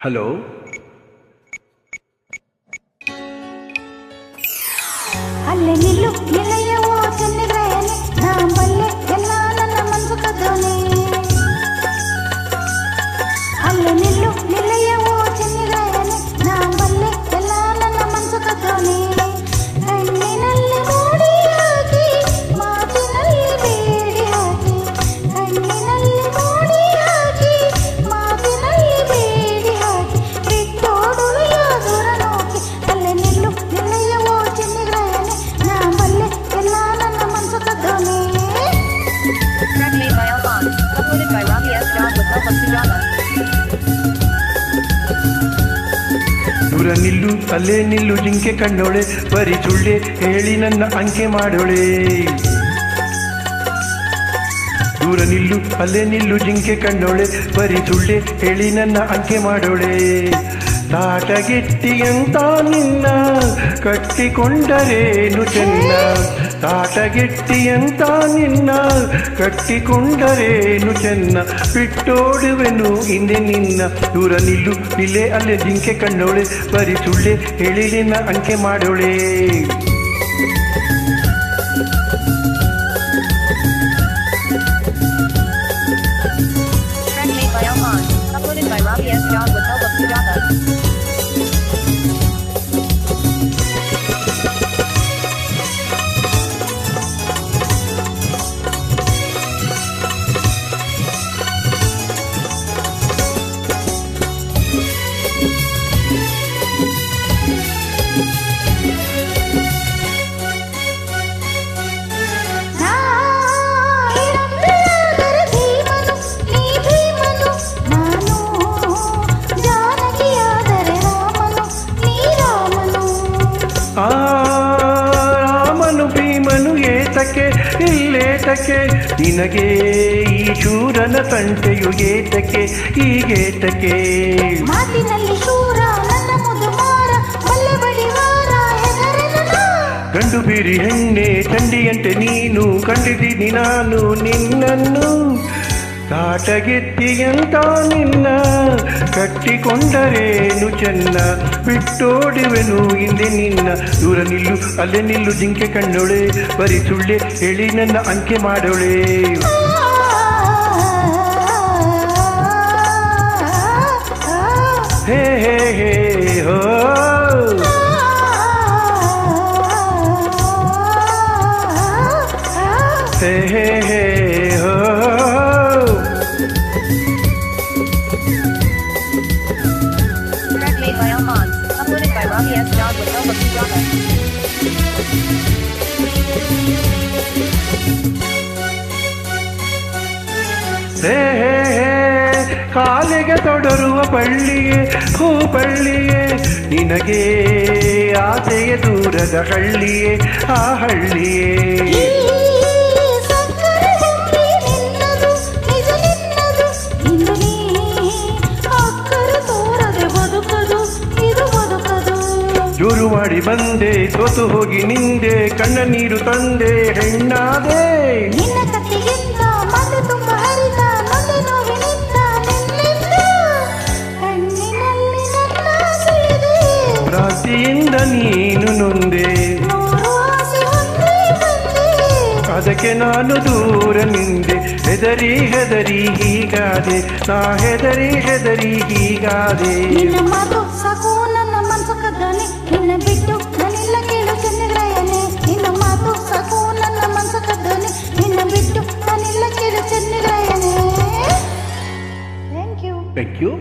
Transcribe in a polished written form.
Hello, ಅಲ್ಲೇ ನಿಲ್ಲು ನಿಲಯವೋ ಚೆನ್ನಿಗ್ರಾಯನೆ ನಾ ಬಲ್ಲೆ ಎಲ್ಲ ನನ್ನ ಮನಸ್ಸು ಕದ್ದೋನೆ. ಅಲ್ಲೇ ನಿಲ್ಲು ನಿಲಯವೋ ಚೆನ್ನಿಗ್ರಾಯನೆ ನಾ ಬಲ್ಲೆ ಎಲ್ಲ ನನ್ನ ಮನಸ್ಸು ಕದ್ದೋನೆ. ಕಣ್ಣಿನಲ್ಲಿ ಮೋಡಿ ಹಾಕಿ ಮಾತಿನಲ್ಲಿ ಬೇಡಿ ಹಾಕಿ, ಕಣ್ಣಿನಲ್ಲಿ ಮೋಡಿ ಹಾಕಿ ಮಾತಿನಲ್ಲಿ ಬೇಡಿ ಹಾಕಿ, ಬಿಟ್ಟೋಡುವೆಯ ದೂರ ನೋಕಿ. ಅಲ್ಲೇ ನಿಲ್ಲು ನಿಲಯವೋ ಚೆನ್ನಿಗ್ರಾಯನೆ ನಾ ಬಲ್ಲೆ ಎಲ್ಲ ನನ್ನ ಮನಸ್ಸು ಕದ್ದೋನೆ. Track made by Alphonse, uploaded by Robbie S. John with help of Sujata. ದೂರ ನಿಲ್ಲು ಅಲ್ಲೇ ನಿಲ್ಲು ಜಿಂಕೆ ಕಣ್ಣೋಳೆ, ಬರಿ ಸುಳ್ಳೆ ಹೇಳಿ ನನ್ನ ಅಂಕೆ ಮಾಡೋಳೆ. ದೂರ ನಿಲ್ಲು ಅಲ್ಲೇ ನಿಲ್ಲು ಜಿಂಕೆ ಕಣ್ಣೋಳೆ, ಬರಿ ಸುಳ್ಳೆ ಹೇಳಿ ನನ್ನ ಅಂಕೆ ಮಾಡೋಳೆ. ತಾಟಗೆಟ್ಟಿಯಂತ ನಿನ್ನ ಕಟ್ಟಿಕೊಂಡರೇನು ಚೆನ್ನ, ತಾಟಗೆಟ್ಟಿಯಂತ ನಿನ್ನ ಕಟ್ಟಿಕೊಂಡರೇನು ಚೆನ್ನ, ಬಿಟ್ಟೋಡುವೆನು ಹಿಂದೆ ನಿನ್ನ. ದೂರ ನಿಲ್ಲು ಇಲ್ಲೇ ಅಲ್ಲೇ ಜಿಂಕೆ ಕಣ್ಣೋಳೆ, ಬರಿ ಸುಳ್ಳೆ ಹೇಳಿ ನಿನ್ನ ಅಂಕೆ ಮಾಡೋಳೆ. Track made by Alphonse, uploaded by Robbie S. John with help of Sujata. ನಾ ಇರಬೇಕಾದರೆ ಭೀಮನು ನೀ ಭೀಮನು, ನಾನು ಜಾನಕಿಯಾದರೆ ರಾಮನು ನೀ ರಾಮನು. ಆ ರಾಮನು ಭೀಮನು ಏತಕ್ಕೆ ಇಲ್ಲೇತಕ್ಕೆ, ನಿನಗೆ ಈ ಶೂರನ ತಂಟೆಯು ಏತಕ್ಕೆ ಈಗೇತಕ್ಕೆ. ಮಾತಿನಲ್ಲಿ ಶೂರ ನನ್ನ ಮುದುಮಾರ ಬಲ್ಲೆ ಬಡಿವಾರ ಹೆದರೆನ. ಗಂಡು ಬೀರಿ ಹೆಣ್ಣೆ ಚಂಡಿಯಂತೆ ನೀನು, ಕಂಡಿದ್ದೀನಿ ನಾನು ನಿನ್ನನ್ನು. ತಾಟಗೆತ್ತಿಯಂತ ನಿನ್ನ ಕಟ್ಟಿಕೊಂಡರೇನು ಚೆನ್ನ, ಬಿಟ್ಟೋಡುವೆನು ಹಿಂದೆ ನಿನ್ನ. ದೂರ ನಿಲ್ಲು ಅಲ್ಲೇ ನಿಲ್ಲು ಜಿಂಕೆ ಕಣ್ಣೋಳೆ, ಬರಿ ಸುಳ್ಳೆ ಹೇಳಿ ನನ್ನ ಅಂಕೆ ಮಾಡೋಳೆ. ಹೇ ಹೇ ಹೇ ಹೋ, ಹೇ ಹೇ ಹೇ ಹೋ. Track made by Alphonse, uploaded by Robbie S. John with help of Sujata. ಹೇ ಹೇ ಹೇ, ಕಾಲಿಗೆ ತೊಡರುವ ಬಳ್ಳಿಯೇ ಹೂ ಬಳ್ಳಿಯೇ, ನಿನಗೆ ಆಸೆಯ ದೂರದ ಹಳ್ಳಿಯೇ ಆ ಹಳ್ಳಿಯೇ. ಈ ಸಕ್ಕರೆ ಬೊಂಬೆ ನಿನ್ನದು ನಿಜ ನಿನ್ನದು, ಇನ್ನು ನೀ ಅಕ್ಕರೆ ತೋರದೆ ಬದುಕದು ಇದು ಬದುಕದು. ಜೋರು ಮಾಡಿ ಬಂದೆ ಸೋತು ಹೋಗಿ ನಿಂದೆ, ಕಣ್ಣ ನೀರು ತಂದೆ ಹೆಣ್ಣಾದೆ. ನಿನ್ನ ಕತ್ತಿಗಿಂತ ಮದ್ದು ತುಂಬ ಹರಿದ ನೊಂದೆ ನೋವಿನಿಂದ ನಿನ್ನಿಂದ, ಕಣ್ಣಿನಲ್ಲಿ ನನ್ನ ಸುಳಿದೆ ಭ್ರಾಂತಿಯಿಂದ ನೀನು ನೊಂದೆ, ನೂರು ಆಸೆ ಒಂದೇ ಬಂದೆ. ಅದಕ್ಕೆ ನಾನು ದೂರ ನಿಂದೆ. ಹೆದರಿ ಹೆದರಿ ಹೀಗಾದೆ, ನಾ ಹೆದರಿ ಹೆದರಿ ಹೀಗಾದೆ. ನಿನ್ನ ಮಾತು ಸಾಕು ನನ್ನ ಮನಸ್ಸು ಕದ್ದಾನೆ, ನಿನ್ನ ಬಿಟ್ಟು ನಾನಿಲ್ಲ ಕೇಳು ಚೆನ್ನಿಗ್ರಾಯನೆ. ನಿನ್ನ ಮಾತು ಸಾಕು ನನ್ನ ಮನಸ್ಸು ಕದ್ದಾನೆ, ನಿನ್ನ ಬಿಟ್ಟು ನಾನಿಲ್ಲ ಕೇಳು ಚೆನ್ನಿಗ್ರಾಯನೆ. Thank you. Thank you.